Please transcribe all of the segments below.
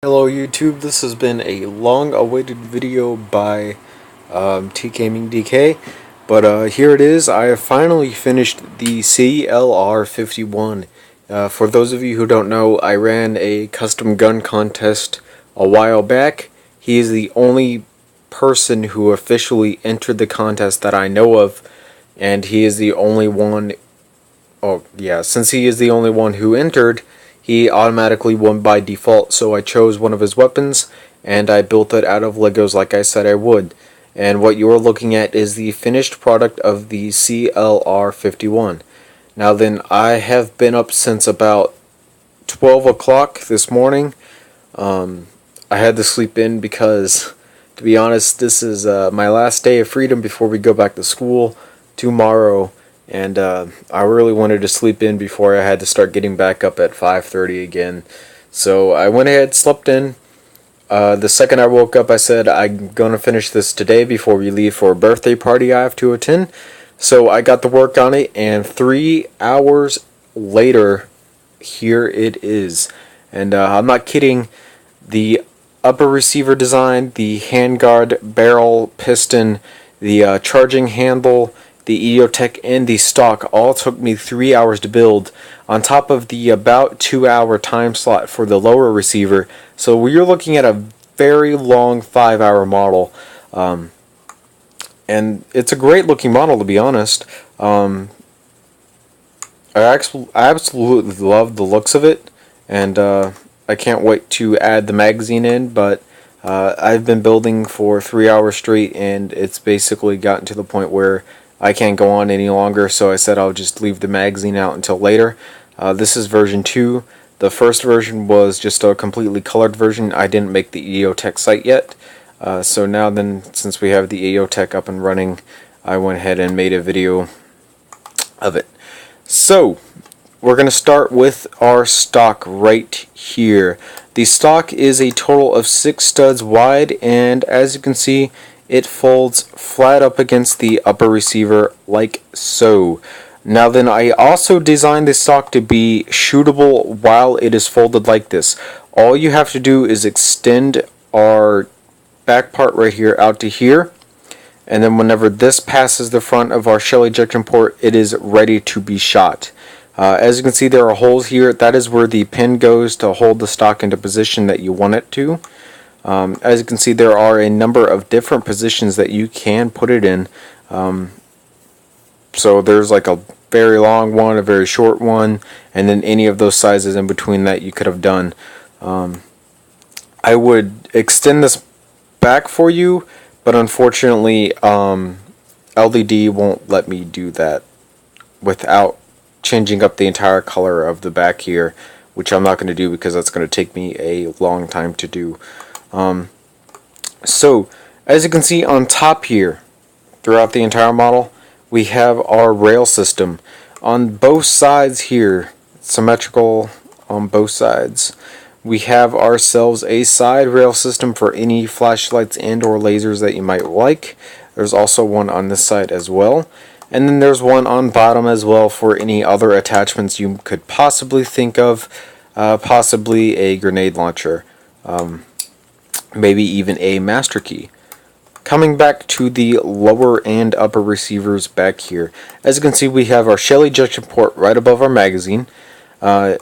Hello YouTube, this has been a long-awaited video by TgamingDK, but here it is. I have finally finished the CLR-51. For those of you who don't know, I ran a custom gun contest a while back. He is the only person who officially entered the contest that I know of, and he is the only one. Oh yeah, since he is the only one who entered, he automatically won by default, so I chose one of his weapons, and I built it out of Legos like I said I would. And what you are looking at is the finished product of the CLR-51. Now then, I have been up since about 12 o'clock this morning. I had to sleep in because, to be honest, this is my last day of freedom before we go back to school tomorrow. And I really wanted to sleep in before I had to start getting back up at 5:30 again. So I went ahead, slept in. The second I woke up, I said, I'm going to finish this today before we leave for a birthday party I have to attend. So I got to work on it, and 3 hours later, here it is. And I'm not kidding. The upper receiver design, the handguard, barrel, piston, the charging handle, the EOTech, and the stock all took me 3 hours to build, on top of the about 2 hour time slot for the lower receiver. So we're looking at a very long 5 hour model, and it's a great looking model, to be honest. I absolutely love the looks of it, and I can't wait to add the magazine in, but I've been building for 3 hours straight, and it's basically gotten to the point where I can't go on any longer, so I said I'll just leave the magazine out until later. This is version 2. The first version was just a completely colored version. I didn't make the EOTech site yet. So now then, since we have the EOTech up and running, I went ahead and made a video of it. So, we're going to start with our stock right here. The stock is a total of 6 studs wide, and as you can see, it folds flat up against the upper receiver like so. Now then, I also designed the stock to be shootable while it is folded like this. All you have to do is extend our back part right here out to here, and then whenever this passes the front of our shell ejection port, it is ready to be shot. As you can see, there are holes here. That is where the pin goes to hold the stock into position that you want it to. As you can see, there are a number of different positions that you can put it in. So there's like a very long one, a very short one, and then any of those sizes in between that you could have done. I would extend this back for you, but unfortunately LED won't let me do that without changing up the entire color of the back here, which I'm not going to do because that's going to take me a long time to do. So, as you can see on top here, throughout the entire model, we have our rail system. On both sides here, symmetrical on both sides, we have ourselves a side rail system for any flashlights and or lasers that you might like. There's also one on this side as well. And then there's one on bottom as well for any other attachments you could possibly think of, possibly a grenade launcher. Maybe even a master key. Coming back to the lower and upper receivers back here, as you can see, we have our shell ejection port right above our magazine, and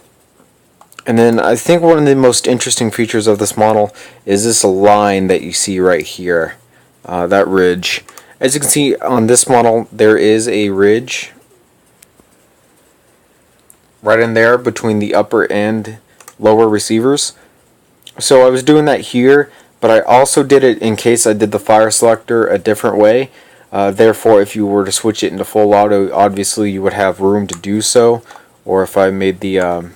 then I think one of the most interesting features of this model is this line that you see right here, that ridge. As you can see on this model, there is a ridge right in there between the upper and lower receivers. So I was doing that here, but I also did it in case I did the Fire Selector a different way. Therefore, if you were to switch it into full auto, obviously you would have room to do so. Or if I made the,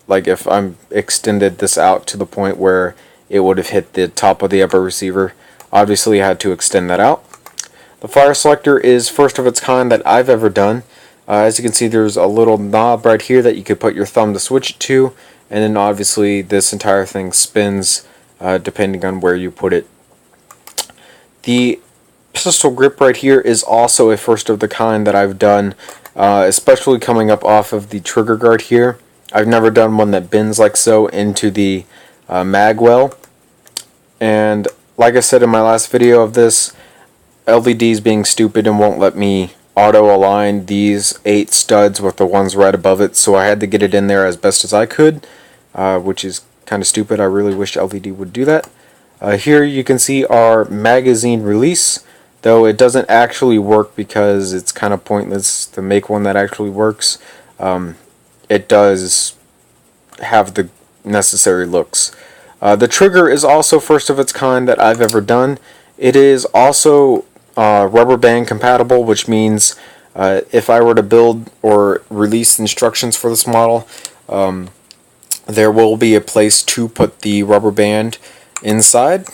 like if I'm extended this out to the point where it would have hit the top of the upper receiver, obviously I had to extend that out. The Fire Selector is first of its kind that I've ever done. As you can see, there's a little knob right here that you could put your thumb to switch it to. And then obviously this entire thing spins depending on where you put it. The pistol grip right here is also a first of the kind that I've done, especially coming up off of the trigger guard here. I've never done one that bends like so into the magwell. And like I said in my last video of this, LED's being stupid and won't let me auto align these 8 studs with the ones right above it, so I had to get it in there as best as I could, which is kind of stupid. I really wish LED would do that. Here you can see our magazine release, though it doesn't actually work because it's kind of pointless to make one that actually works. It does have the necessary looks. The trigger is also first of its kind that I've ever done. It is also rubber band compatible, which means if I were to build or release instructions for this model, there will be a place to put the rubber band inside.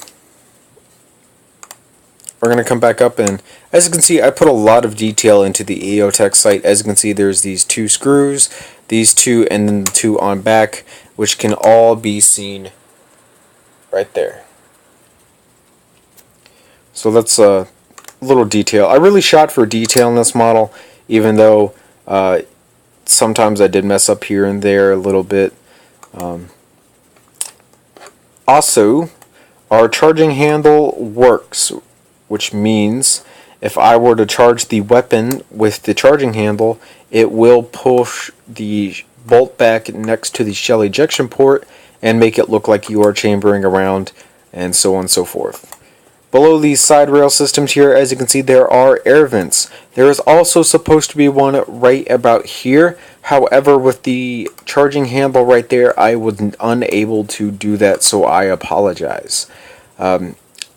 We're going to come back up, and as you can see, I put a lot of detail into the EOTech site. As you can see, there's these 2 screws, these 2, and then the 2 on back, which can all be seen right there. So that's a little detail. I really shot for detail in this model, even though sometimes I did mess up here and there a little bit. Also, our charging handle works, which means if I were to charge the weapon with the charging handle, it will push the bolt back next to the shell ejection port and make it look like you are chambering around, and so on and so forth. Below these side rail systems here, as you can see, there are air vents. There is also supposed to be one right about here. However, with the charging handle right there, I was unable to do that, so I apologize.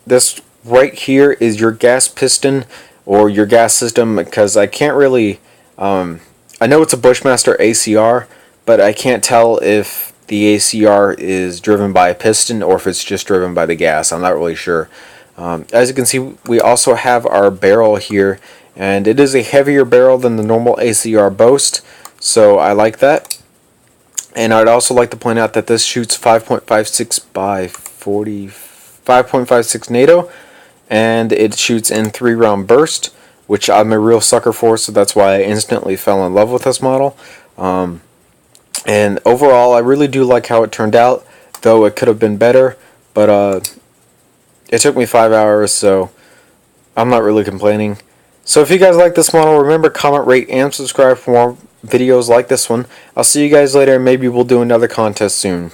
This right here is your gas piston or your gas system, because I can't really I know it's a Bushmaster ACR, but I can't tell if the ACR is driven by a piston or if it's just driven by the gas. I'm not really sure. As you can see, we also have our barrel here, and it is a heavier barrel than the normal ACR boasts, so I like that. And I'd also like to point out that this shoots 5.56 by 40, 5.56 NATO, and it shoots in 3-round burst, which I'm a real sucker for, so that's why I instantly fell in love with this model. And overall, I really do like how it turned out, though it could have been better, but it took me 5 hours, so I'm not really complaining. So if you guys like this model, remember, comment, rate, and subscribe for more videos like this one. I'll see you guys later, and maybe we'll do another contest soon.